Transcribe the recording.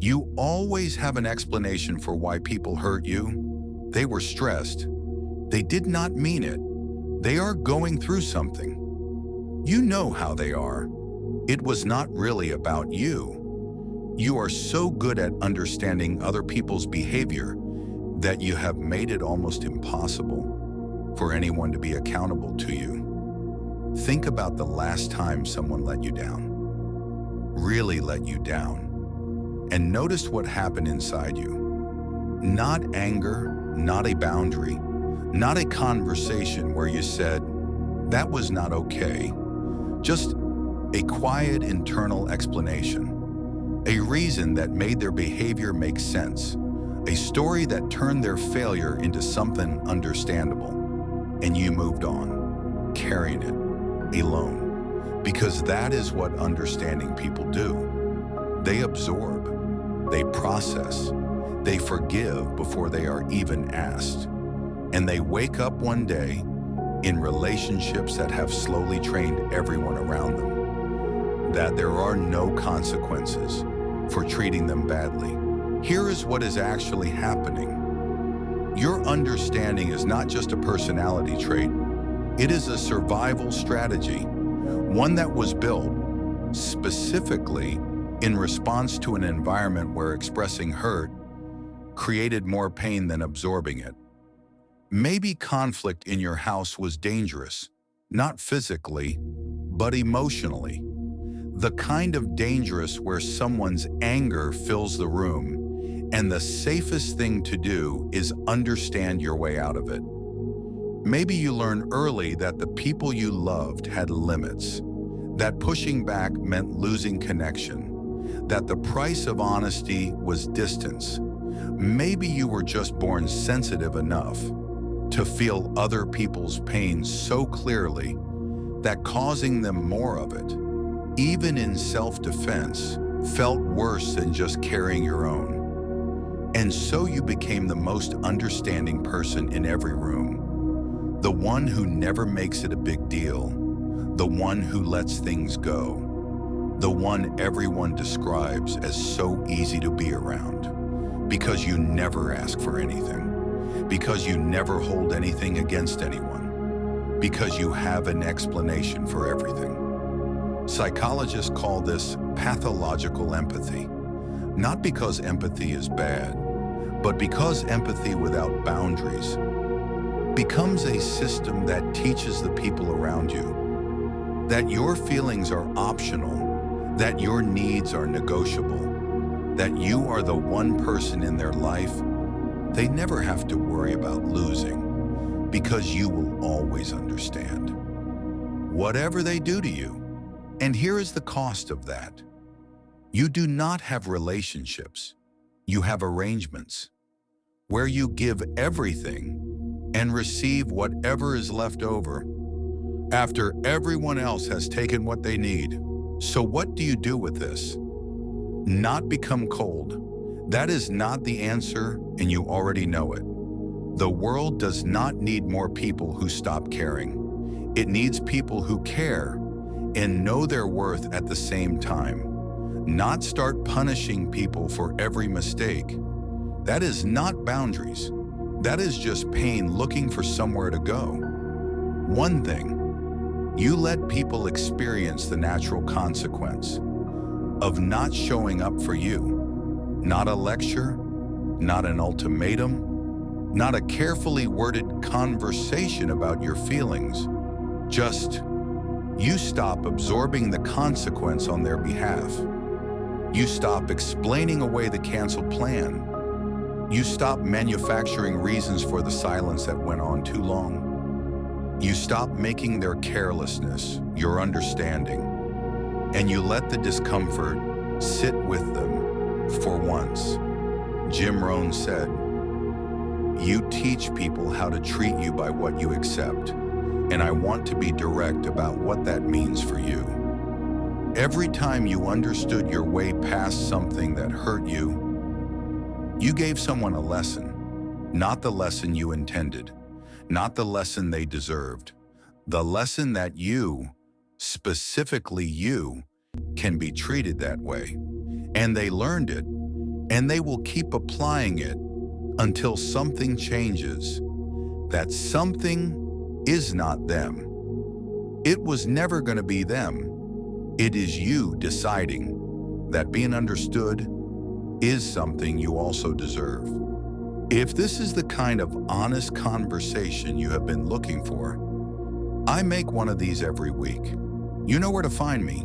You always have an explanation for why people hurt you. They were stressed. They did not mean it. They are going through something. You know how they are. It was not really about you. You are so good at understanding other people's behavior that you have made it almost impossible for anyone to be accountable to you. Think about the last time someone let you down, really let you down, and notice what happened inside you. Not anger, not a boundary, not a conversation where you said, "That was not okay." Just a quiet internal explanation, a reason that made their behavior make sense, a story that turned their failure into something understandable, and you moved on, carrying it, alone, because that is what understanding people do. They absorb, they process, they forgive before they are even asked, and they wake up one day in relationships that have slowly trained everyone around them that there are no consequences for treating them badly. Here is what is actually happening. Your understanding is not just a personality trait, it is a survival strategy, one that was built specifically in response to an environment where expressing hurt created more pain than absorbing it. Maybe conflict in your house was dangerous, not physically, but emotionally. The kind of dangerous where someone's anger fills the room, and the safest thing to do is understand your way out of it. Maybe you learned early that the people you loved had limits, that pushing back meant losing connection, that the price of honesty was distance. Maybe you were just born sensitive enough to feel other people's pain so clearly that causing them more of it, even in self-defense, felt worse than just carrying your own. And so you became the most understanding person in every room, the one who never makes it a big deal, the one who lets things go, the one everyone describes as so easy to be around, because you never ask for anything. Because you never hold anything against anyone, because you have an explanation for everything. Psychologists call this pathological empathy, not because empathy is bad, but because empathy without boundaries becomes a system that teaches the people around you that your feelings are optional, that your needs are negotiable, that you are the one person in their life they never have to worry about losing, because you will always understand, whatever they do to you. And here is the cost of that. You do not have relationships. You have arrangements where you give everything and receive whatever is left over after everyone else has taken what they need. So what do you do with this? Not become cold. That is not the answer, and you already know it. The world does not need more people who stop caring. It needs people who care and know their worth at the same time. Not start punishing people for every mistake. That is not boundaries. That is just pain looking for somewhere to go. One thing, you let people experience the natural consequence of not showing up for you. Not a lecture, not an ultimatum, not a carefully worded conversation about your feelings. Just, you stop absorbing the consequence on their behalf. You stop explaining away the canceled plan. You stop manufacturing reasons for the silence that went on too long. You stop making their carelessness your understanding, and you let the discomfort sit with them. For once, Jim Rohn said, "You teach people how to treat you by what you accept, and I want to be direct about what that means for you. Every time you understood your way past something that hurt you, you gave someone a lesson, not the lesson you intended, not the lesson they deserved, the lesson that you, specifically you, can be treated that way. And they learned it, and they will keep applying it until something changes. That something is not them. It was never going to be them. It is you deciding that being understood is something you also deserve. If this is the kind of honest conversation you have been looking for, I make one of these every week. You know where to find me.